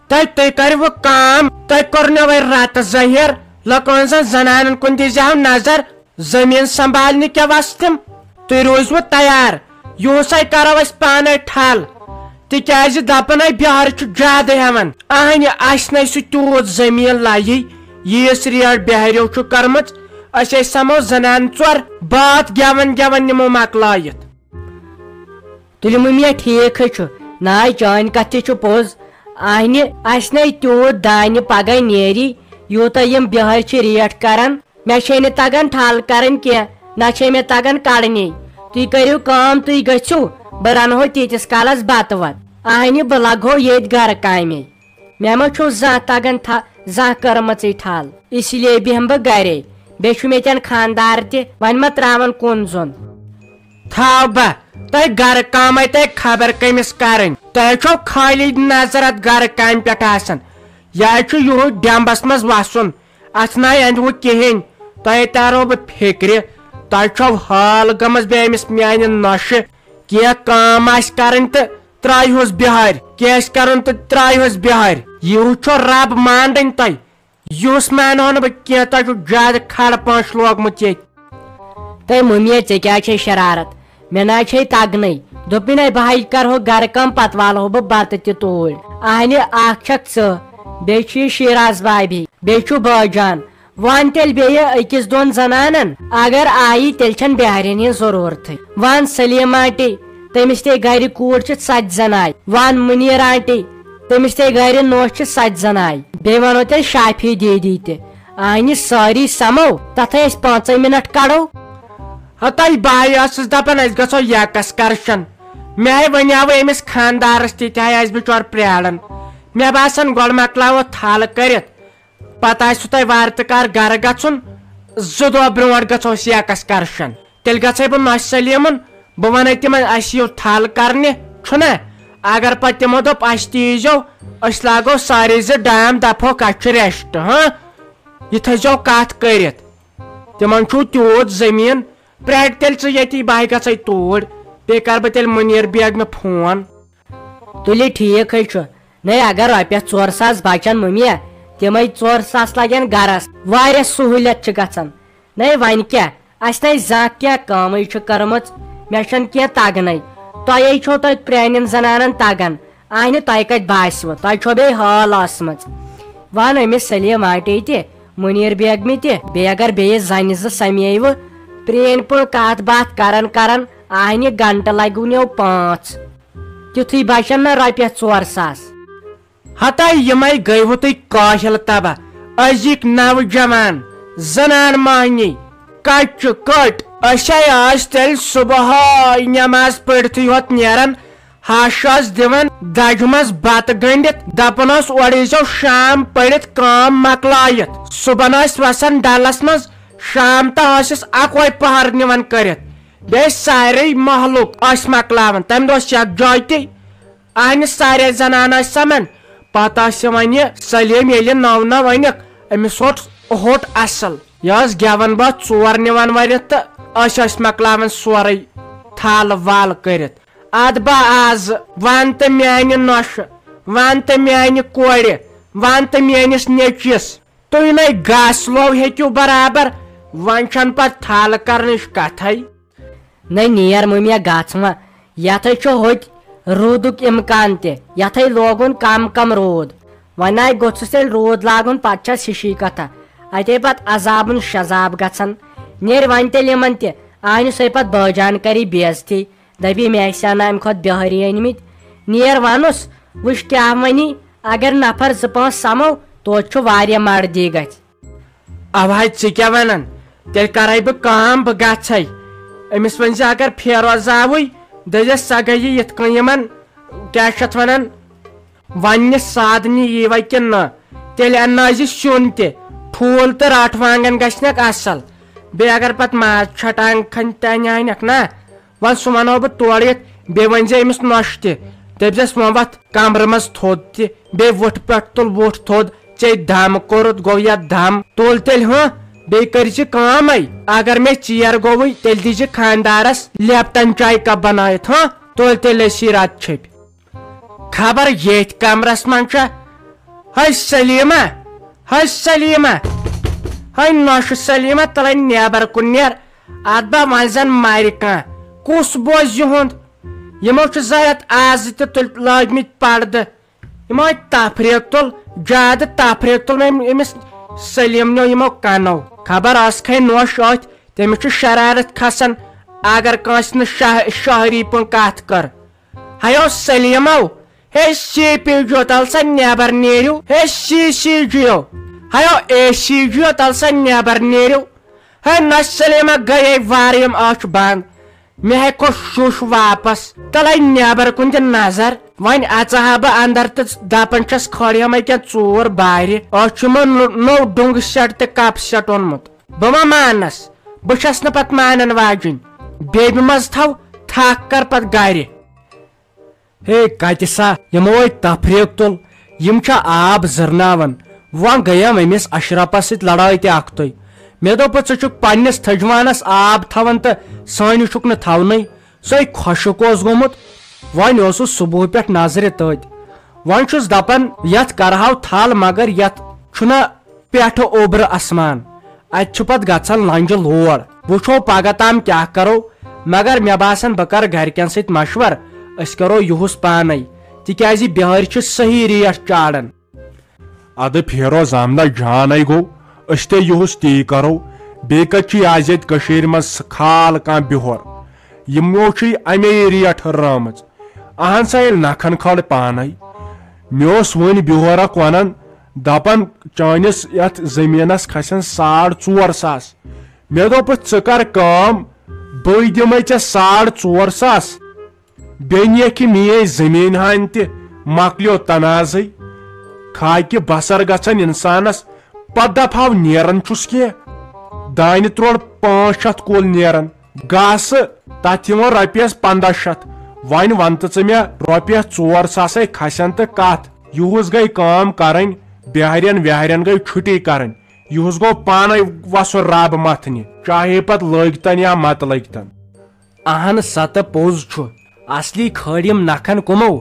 تُہۍ کٔرِو کٲم تُہۍ کوٚرنو وۄنۍ راتس ظٲہِر لُکن زن زنانن کُن دیٖزِہو نظر زٔمیٖن سنبھالنہِ کیٛاہ وس تِم تُہۍ روٗزوٕ تیار یِہُسے کرو أسۍ پانے ٹھل تِکیٛازِ دپان ہے بِہار چھُ زیادٕ ہٮ۪وان اہنہِ اسہِ نے سُہ تیوٗت زٔمیٖن لگہِ ییٖژ ریٹ بِہاریو چھُ کٔرمٕژ أسۍ سمو زنان ژور بات گٮ۪ون گٮ۪ون نِمو مۄکلٲیِتھ تُلِو مٔمیا ٹھیٖک چھُ ناے چٲنۍ کتھ تہِ چھُ پوٚز اہنہِ اسہِ نے تیوٗت دانہِ پگہہ نیری یوٗتاہ یِم بِہٲرۍ چھِ ریٹ کران مےٚ چھے نہٕ تگان ٹھل کرٕنۍ کینٛہہ نہ چھے مےٚ تگان کڑنی تُہۍ کٔرِو کٲم تُہۍ گٔژھِو بہٕ رنہو تیٖتِس کالس بتہٕ وتہٕ اہنہِ بہٕ لگہو ییٚتہِ گرٕ کامے مےٚ ما چھُ زانٛہہ تگان زانٛہہ کٔرمٕژٕے ٹھل اسی لیے بیہمہٕ بہٕ گرے بیٚیہِ چھُ مےٚ تٮ۪ن خانٛدار تہِ وۄنۍ ما تراون کُن زوٚن تھاو بہٕ تۄہہِ گرٕ کامے تۄہہِ خبر کٔمِس کرٕنۍ تۄہہِ چھو خٲلی نظر اتھ گرٕ کامہِ پٮ۪ٹھ آسان یہِ چھُ یِہُے ڈیمبس منٛز وسُن اتھ ناے اندوٕ کہیٖنۍ تۄہہِ تارو بہٕ فِکرِ تۄہہِ چھو حال گٔمٕژ بیٚیہِ أمِس میانہِ نۄشہِ کینٛہہ کٲم آسہِ کرٕنۍ تہٕ ترٛٲیہوس بِہٲرۍ کینٛہہ آسہِ کرُن تہٕ ترٛٲیہوس بِہٲرۍ یِہُس چھُ رب مانڈٕنۍ تۄہہِ یُس مانہو نہٕ بہٕ کینٛہہ تۄہہِ چھُ زیادٕ کھڑ پٲنٛچھ لوگمُت ییٚتہِ تۄہہِ مٔمیا ژےٚ کیٛاہ چھے شرارت مےٚ نہ چھے تگنٕے دوٚپُن ہے بہٕ کرہو گرٕ کٲم پتہٕ والہو بہٕ بتہٕ تہِ توٗرۍ اہنہِ اکھ چھکھ ژٕ بیٚیہِ چھُ یہِ شیراز بابی بیٚیہِ چھُ بٲجان وۄنۍ تیٚلہِ بیٚیہِ أکِس دۄن زنانن اگر آیی تیٚلہِ چھنہٕ بِہارٮ۪ن ہِنٛز ضروٗرتھٕے وَن سلیٖم آنٹی تٔمِس تے گرِ کوٗر چھِ 7 زناے وَن مُنیٖر آنٹی تٔمِس تے گرِ نوش چھِ 7 زناے بیٚیہِ ونو تیٚلہِ شافی دیدی تہِ اہنہِ سٲری سمو تتھے أسۍ 5 منٹ کڑو تۄہہِ بہٕ ٲسٕس دپان أسۍ گژھو یکسکرشن مےٚ ونیاو أمِس خانٛدارس تہِ آسہِ بِچور پرٛاران مےٚ باسان گۄڈٕ مۄکلاوو تھل کٔرِتھ پتہٕ آسوٕ تۄہہِ وارٕ تہٕ کار گرٕ گژھُن 2 دۄہ برونٛٹھ گژھو أسۍ یکسکرشن تیٚلہِ گژھے بہٕ نۄشہِ سلیٖمن بہٕ ونہٕ تِمن اسہِ یِیِو تھل کرنہِ چھُنہ اگر پتہٕ تِمو دوٚپ اسہِ تہِ ییٖزیو أسۍ لاگو سارے 2 ڈام دپہوکھ اسہِ چھُ ریسٹ یہِ تھٲیزیو کتھ کٔرِتھ تِمن چھُ تیوٗت زٔمیٖن پرٛاٹہِ تیٚلہِ ژٕ ییٚتی بہٕ گژھے توٗرۍ بیٚیہِ کرٕ بہٕ تیٚلہِ مُنیٖر بیگمہِ فون تُلہِ ٹھیٖکھٕے چھُ نے اگر رۄپیس 4 ساس بچن مٔمیا تِمے 4 ساس لگن گرس واریاہ سہوٗلیت چھِ گژھان نے وۄنۍ کیٛاہ اسہِ نے زانٛہہ کینٛہہ کٲمٕے چھِ کٔرمٕژ مےٚ چھنہٕ کینٛہہ تگنٕے تۄہے چھو توتہِ پرٛانٮ۪ن زنانن تگان اہنہِ تۄہہِ کتہِ باسوٕ تۄہہِ چھو بیٚیہِ حال ٲسمٕژ ون أمِس سلیٖم آنٹی تہِ مُنیٖر بیگمہِ تہِ بیٚیہِ اگر بیٚیہِ زنہِ 2 سمیوٕ پرٛٲنۍ پٲٹھۍ کتھ باتھ کران اہنہِ گنٹہٕ لگوُنیو 5 تِتھُے بچن نہ رۄپیس 4 ساس ہتا یِمے گٔیوٕ تُہۍ کٲہِل تباہ أزِکۍ نوجوان زنان مہنی کچہِ کٔٹ أسے ٲسۍ تیٚلہِ صبحٲے نٮ۪ماز پٔرتھٕے یوت نیران ہش ٲس دِوان دجہِ منٛز بتہٕ گٔنڈِتھ دپان اوس اورٕ ییٖزیو شام پٔرِتھ کٲم مۄکلٲیِتھ صبحن ٲسۍ وسان ڈلس منٛز شام تہٕ ٲسِس اکوے پہر نِوان کٔرِتھ بیٚیہِ سارے محلُک ٲسۍ مۄکلاوان تمہِ دۄہ ٲس یکجاے تہِ اہنہِ سارے زنان ٲسۍ سمان پتہٕ ٲسۍ وۄنۍ سلیٖم ییٚلہِ نو ؤنِکھ أمِس ہوٚٹ اصل یہِ ٲس گٮ۪ون بٲتھ 4 نِوان ؤرِتھ تہٕ أسۍ ٲسۍ مۄکلاوان سورُے تھل ول کٔرِتھ ادٕ بہٕ آز ون تہٕ میانہِ نۄشہِ ون تہٕ میانہِ کورِ ون تہٕ میٲنِس نیٚچوِس تُہۍ نے گاسہٕ لوو ہیٚکِو برابر وۄنۍ چھنہٕ پتہٕ تھل کرنٕچ کتھے نے نیر مٔمیا گژھ وۄنۍ یتھے چھُ ہوٚتہِ روٗدُک اِمکان تہِ یتھے لوگُن کم روٗد وۄنۍ آیہِ گوٚژھُس تیٚلہِ روٗد لاگُن پتہٕ چھس ہِشی کتھا اتے پتہٕ عذابُن شزاب گژھان نیر وۄنۍ تیٚلہِ یِمن تہِ آنہِ سۄے پتہٕ بٲجان کری بےزتی دپی مےٚ ٲسۍ اَنان امہِ کھۄتہٕ بہٲری أنمٕتۍ نیر ونُس وٕچھ کیٛاہ وَنی اگر نفر 2-5 سمو توتہِ چھُ واریاہ مردی گژھِ اوے ژٕ کیٛاہ ونان تیٚلہِ کرے بہٕ کٲم بہٕ گژھے أمِس ؤنۍ زِ اگر فیروز آوٕے دٔپزٮ۪س سۄ گٔیہِ یِتھ کٔنۍ یِمن کیٛاہ چھِ اتھ ونان وننہِ سادنہِ ییٖوَے کِنہٕ نہ تیٚلہِ اننٲیزِ سیُن تہِ ٹھوٗل تہٕ راٹھ وانگن گژھنکھ اصل بیٚیہِ اگر پتہٕ ماز چھٹان کھنہِ تہِ انیٛانکھ نا وۄنۍ سُہ ونو بہٕ تورٕ یِتھ بیٚیہِ ؤنۍ زِ أمِس نۄشہِ تہِ دٔپزٮ۪س وۄنۍ وتھ کمرٕ منٛز تھوٚد تہِ بیٚیہِ وُٹھٕ پٮ۪ٹھ تُل وُٹھ تھوٚد ژےٚ دم کوٚرُتھ گوٚو یتھ دم تُل تیٚلہِ بیٚیہِ کٔرزِ کٲمے اگر مےٚ ژیر گوٚوٕے تیٚلہِ دیٖزِ خانٛدارس لیپٹن چاے کپ بنٲیِتھ تُل تیٚلہِ أسی رات چھٔپۍ خبر ییٚتھۍ کمرس منٛز چھا ہے سلیمہ ہے نوش سلیمہ تلے نیبر کن نیر ات با وزن مارِ کان کس بوز یہند یمو چھ زیت آز تہ لاگمت پردہ یمو تفریق تل زیادہ تفریق تل امس سلیم نو یمو کنو خبر آس کھے نوش ات تمس چھ شرارت کھسان اگر کانس نہ شہری پن کت کر ہیو سلیمو ہے سی پی جو تل سا نیبر نیرو ہے سی جیو ہیو اے سی جیو تل سا نیبر نیرو ہے نہ سلیمہ گئے واریم آچ بند مے ہیکو شوش واپس تلے نیبر کن تہ نظر ون اچہا بہ اندر تہ دپان چھس کھڑی ہمے کیا ژور بارِ آچ نو ڈونگ سیٹ تہ کپ سیٹ اونمت بہ ما مانس بہ چھس نہ پت مانن واجن بیبی مز تھو تھک کر پت گرِ ہے کتہ سا یمو تفریق تل یم چھا آب زرناون وان گیم امس اشرفس ست لڑائی تہ اختوی مے دوپ ژٕ چھُکھ پننس تھجوانس آب تھاون تہ سٲنہِ چھُکھ نہٕ تھاونٕے سُے خۄشک اوس گوٚمُت وۄنۍ اوسُس صبح پٮ۪ٹھ نظرِ تٔتۍ وۄنۍ چھُس دپان یتھ کرہاو تھل مگر یتھ چھُنہ پٮ۪ٹھٕ اوبرٕ اسمان اتہِ چھُ پتہٕ گژھان لنجہِ لوڑ وٕچھو پگہہ تام کیاہ کرو مگر مےٚ باسان بہٕ کرٕ گرِکٮ۪ن سۭتۍ مشور أسۍ کرو یُہُس پانے تِکیازِ بِہٲرۍ چھِ صحیح ریٹ چاران ادٕ پھیرو زامنا جانے گو أسۍ تے یُہُس تی کرو بیٚیہِ کتہِ چھِ آز ییٚتہِ کٔشیٖرِ منٛز خال کانٛہہ بِہور یِمو چھِ اَمے ریٹ ہُررٲمٕژ اہن سا ییٚلہِ نکھن کھڑ پانے مےٚ اوس وُنہِ بِہور اکھ ونان دپان چٲنِس یتھ زٔمیٖنس کھسن 4.5 مےٚ دوٚپُس ژٕ کر کٲم بٕے دِمے ژےٚ 4.5 بیٚیہِ نِیکھ یہِ میٲنۍ زٔمیٖن ہان تہِ مۄکلیو تنازٕے خاکہِ بسر گژھان انسانس پتہٕ دپہاو نیران چھُس کینٛہہ دانہِ تروڑ 500 کُل نیران گاسہٕ تتھ یِوان رۄپیس 1500 وۄنۍ ون تہٕ ژٕ مےٚ رۄپیس 4 کھسن تہٕ کتھ یُہُس گٔے کٲم کرٕنۍ بہارین وہارین گٔے چھُٹی کرٕنۍ یُہُس گوٚو پانے وسُن رب متھنہِ چاہے پتہٕ لٔگتن یا مت لٔگتن اہن سا تہٕ پوٚز چھُ اصلی کھٲڑۍ یِم نکھن کُمو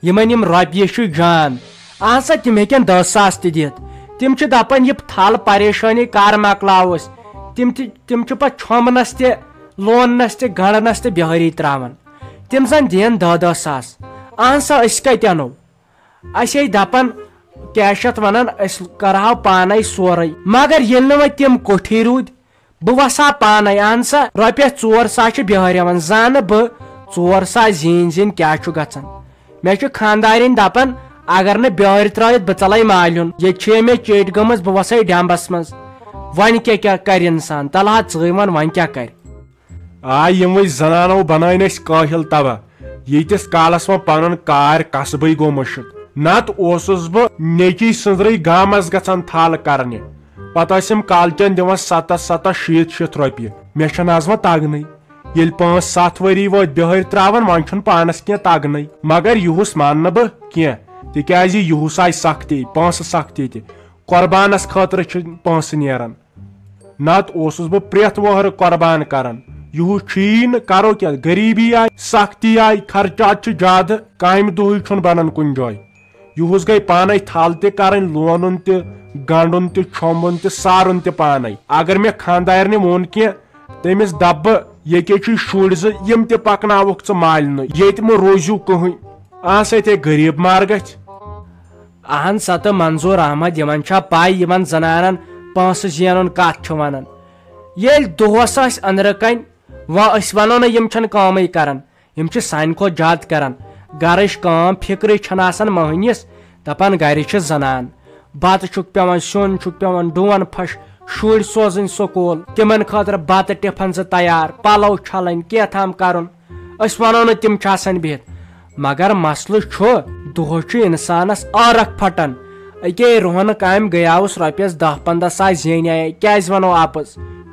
یِمن یِم رۄپیہِ چھُ جان اہن سا تِم ہیٚکن 10,000 تہِ دِتھ تِم چھِ دپان یہِ تھل پریشٲنی کر مکلاو أسۍ تِم چھِ پتہٕ چھۄمبنس تہِ لوننس تہِ گنڈنس تہِ بِہٲری تراوان تِم زن دِین 10,000 اہن سا أسۍ کتہِ انو أسے دپان کیاہ چھِ اتھ ونان أسۍ کرہاو پانے سورُے مگر ییٚلہِ نہٕ وۄنۍ تِم کوٹھی روٗدۍ بہٕ وسہا پانے اہن سا رۄپیس 4 چھِ بِہٲرۍ یِوان زانہٕ بہٕ 4 زیٖنۍ کیاہ چھُ گژھان مےٚ چھُ خاندارٮ۪ن دپان اگر نہٕ بِہٲرۍ ترٲوِتھ بہٕ ژلے مالیُن ییٚتہِ چھِ مےٚ چیٚٹۍ گٔمٕژ بہٕ وسے ڈیمبس منٛز وۄنۍ کیاہ کرِ انسان تلہا ژٕے ون وۄنۍ کیاہ کرِ یِموٕے زنانو بنٲے أسۍ کٲہِل تباہ ییٖتِس کالس وۄنۍ پنُن کار قصبٕے گوٚو مٔشِد نتہٕ اوسُس بہٕ نیٚچی سٕنٛزرٕے گامس گژھان تھل کرنہِ پتہٕ ٲسِم کالچن دِوان 7 شیٖتھ رۄپیہِ مےٚ چھنہٕ آز وۄنۍ تگنٕے ییٚلہِ 5-7 ؤری وٲتۍ بِہٲرۍ تراوان وۄنۍ چھُنہٕ پانس کینٛہہ تگنٕے مگر یُہُس ماننہٕ بہٕ کینٛہہ تِکیازِ یُہُس آیہِ سختی پونٛسہٕ سختی تہِ قۄربانس خٲطرٕ چھِ پونٛسہٕ نیران نتہٕ اوسُس بہٕ پرٛٮ۪تھ وہرٕ قۄربان کران یُہُس چھُیی نہٕ کرو کیٛاہ غریٖبی آیہِ سختی آیہِ خرچات چھِ زیادٕ کامہِ دۄہٕے چھُنہٕ بنان کُنہِ جایہِ یُہُس گٔے پانے تھل تہِ کرٕنۍ لونُن تہِ گنڈُن تہِ چھۄمبُن تہِ سارُن تہِ پانے اگر مےٚ خاندارنہِ ووٚن کینٛہہ تٔمِس دپ بہٕ ییٚکے چھُے شُرۍ زٕ یِم تہِ پکناوُکھ ژٕ مالنہٕ ییٚتہِ مہ روزِو کٕہٕنۍ سۭتۍ غریٖب مار گژھِ اہن سا تہٕ منظور احمد یِمن چھا پاے یِمن زنانن پونٛسہٕ زینُن کتھ چھُ ونان ییٚلہِ دۄہس آسہِ أنٛدرٕ کنۍ وۄنۍ أسۍ ونو نہٕ یِم چھنہٕ کٲمٕے کران یِم چھِ سانہِ کھۄتہٕ زیادٕ کران گرٕچ کٲم فِکرٕے چھنہٕ آسان مٔہنِس دپان گرِ چھِ زنان بتہٕ چھُکھ پیوان سیُن چھُکھ پیوان ڈوٗن پھش شُرۍ سوزٕنۍ سکوٗل تِمن خٲطرٕ بتہٕ ٹِفن 2 تیار پلو چھلٕنۍ کینٛہہ کرُن أسۍ ونو نہٕ تِم چھِ آسان بِہِتھ مگر مسلہٕ چھُ دۄہس چھُ انسانس ٲرکھ پھٹان أکے رُہنہٕ کامہِ گٔیاوُس رۄپیس 10-15 زینیاے کیازِ ونو اپُز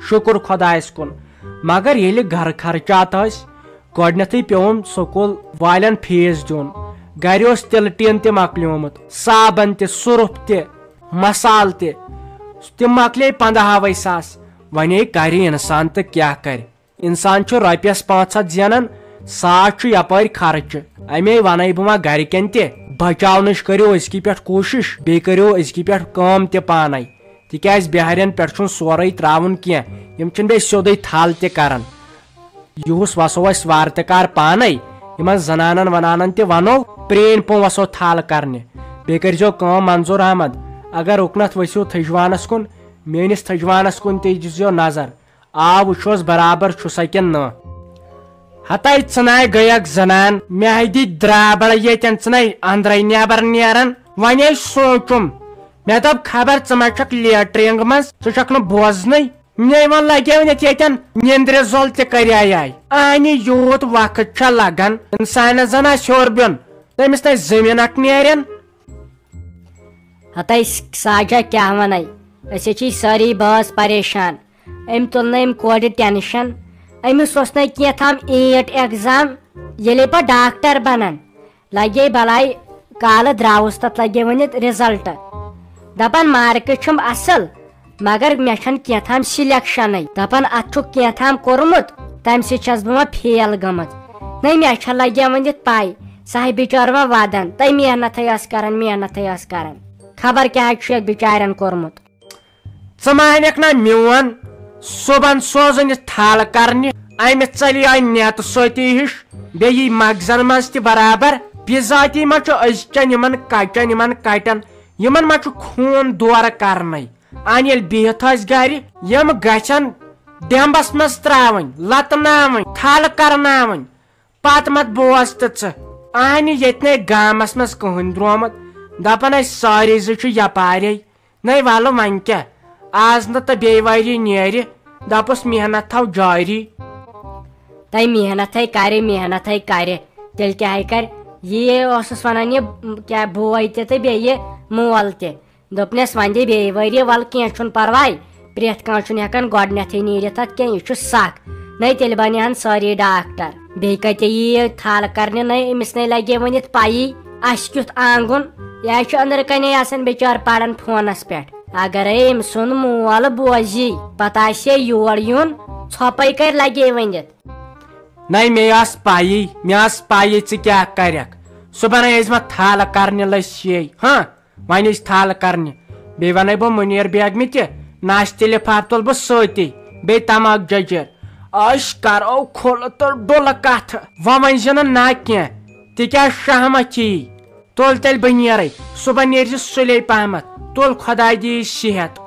شُکر خۄدایس کُن مگر ییٚلہِ گرٕ خرچات ٲسۍ گۄڈنیتھٕے پیوٚوُم سکوٗل والٮ۪ن فیٖس دیُن گرِ اوس تِلہٕ ٹیٖن تہِ مۄکلیومُت صابن تہِ سُرُف تہِ مسالہٕ تہِ تِم مۄکلے 15,000 وۄنۍ کرِ انسان تہٕ کیاہ کرِ انسان چھُ رۄپیس 500 زینان ساس یپر خرچ امی ون بہ گرکن تہ بچاونچ کرو ازکی پہ کوشش بی کرو ازکی پہ کام تہ پانے تکیاز بہارین پہ سورے تراون کی چھ بی سیودے تھل تہ کران یہس وسو اس وارتکار پانے یمن زنانن ونانن تہ ونو پرین پون وسو تھل کرنے بی کرزو کام منظور احمد اگر اکنت ؤسِو تھجوانس کن میٲنِس تھجوانس کن تہ دِزیو نظر آب وٕچھوس برابر چھُسا کِنہٕ نہ ہتاے ژٕناے گٔے اکھ زنان مےٚ دِتۍ درابڑ ییٚتٮ۪ن ژٕناے أنٛدرے نٮ۪بر نیران وۄنۍ سوٗنٛچُم مےٚ دوٚپ خبر ژٕ ما چھکھ لیٹرنگ منٛز ژٕ چھکھ نہٕ بوزنٕے مےٚ وۄنۍ لگیونتھ ییٚتٮ۪ن نیندرِ زول تہِ کریایے انہِ یوٗت وقت چھا لگان انسانس زن آسہِ ہیوٚر بیوٚن تٔمِس نَے زٔمیٖن اکھ نیرن ہتاے ساجا کیا ونے أسۍ چھ سٲری باس پریشان أمۍ تُل نہٕ أمۍ کورِ ٹینشن أمِس اوس نہٕ کینٛہہ ایٹ ایگزام ییٚلے پتہٕ ڈاکٹر بنان لگے بلاے کالہٕ درٛاوُس تتھ لگے ؤنِتھ رِزلٹ دپان مارکس چھُم اصل مگر مےٚ چھنہٕ کینٛہہ سِلیکشنٕے دپان اتھ چھُکھ کینٛہہ کوٚرمُت تمہِ سۭتۍ چھس بہٕ وۄنۍ فیل گٔمٕژ نٔے مےٚ چھےٚ لگے ؤنِتھ پاے سۄ بِچٲر وۄنۍ ودان تٔمۍ محنتھے ٲس کران خبر کیٛاہ چھُ یتھ بِچارٮ۪ن کوٚرمُت ژٕ مانکھ نا میون صبحن سوزن یہِ تھل کرنہِ امہِ ژلیے نیتہٕ سوتی ہِش بیٚیہِ یی مغزن منٛز تہِ برابر بِذاتی ما چھُ أزچٮ۪ن یِمن کچٮ۪ن یِمن کٹٮ۪ن یِمن ما چھُ خوٗن دورٕ کرنے ان ییٚلہِ بِہِتھ ٲسۍ گرِ یِم گژھن ڈیمبس منٛز تراوٕنۍ لتناوٕنۍ تھل کرناوٕنۍ پتہٕ مت بوز تہٕ ژٕ انہِ ییٚتہِ نَے گامس منٛز کٕہٕنۍ درٛامُت دپان ٲسۍ سٲری زٕ چھُ یپارے نَے ولہٕ وۄنۍ کیٛاہ آز نہٕ تہٕ بیٚیہِ ؤری نیرِ دپُس محنت تھاو جٲری تٔمۍ محنتھے کرِ تیٚلہِ کیٛاہ کرِ یی اوسُس ونان یہِ کیٛاہ بوے تہِ تہٕ بیٚیہِ مول تہِ دوٚپنس وۄنۍ دِ بیٚیہِ ؤرۍ ولہٕ کینٛہہ چھُنہٕ پرواے پرٮ۪تھ کانٛہہ چھُنہٕ ہٮ۪کان گۄڈنیتھٕے نیٖرِتھ اتھ کینٛہہ یہِ چھُ سکھ نَے تیٚلہِ بنہن سٲری ڈاکٹر بیٚیہِ کتہِ یی تھل کرنہِ نَے أمِس نَے لگے ؤنِتھ پایی اسہِ کیُتھ آنگُن یہِ چھُ أنٛدرٕ کنے آسان بِچار پران فونس پٮ۪ٹھ اگرے أمۍ سُنٛد مول بوزی پتہٕ آسہِ ہے یور یُن ژھۄپے کر لگے ؤنِتھ نَے مےٚ ٲس پایی ژٕ کیٛاہ کرکھ صبحن ٲسۍ مےٚ تھل کرنہِ لٔسۍ ہاں وۄنۍ ٲسۍ تھل کرنہِ بیٚیہِ ونَے بہٕ مُنیٖر بیگمہِ تہِ ناشتہٕ لِفاف تُل بہٕ سۭتی بیٚیہِ تماکھ ججر أسۍ کرو کھُلہٕ تہٕ ڈُلہٕ کتھٕ وۄنۍ ؤنۍ زِ نہٕ نہ کینٛہہ تِکیٛازِ شہمت یی تُل تیٚلہِ بہٕ نیرے صبحن نیرِ زِ سُلے پہمتھ تُل خۄداے دِیی صحت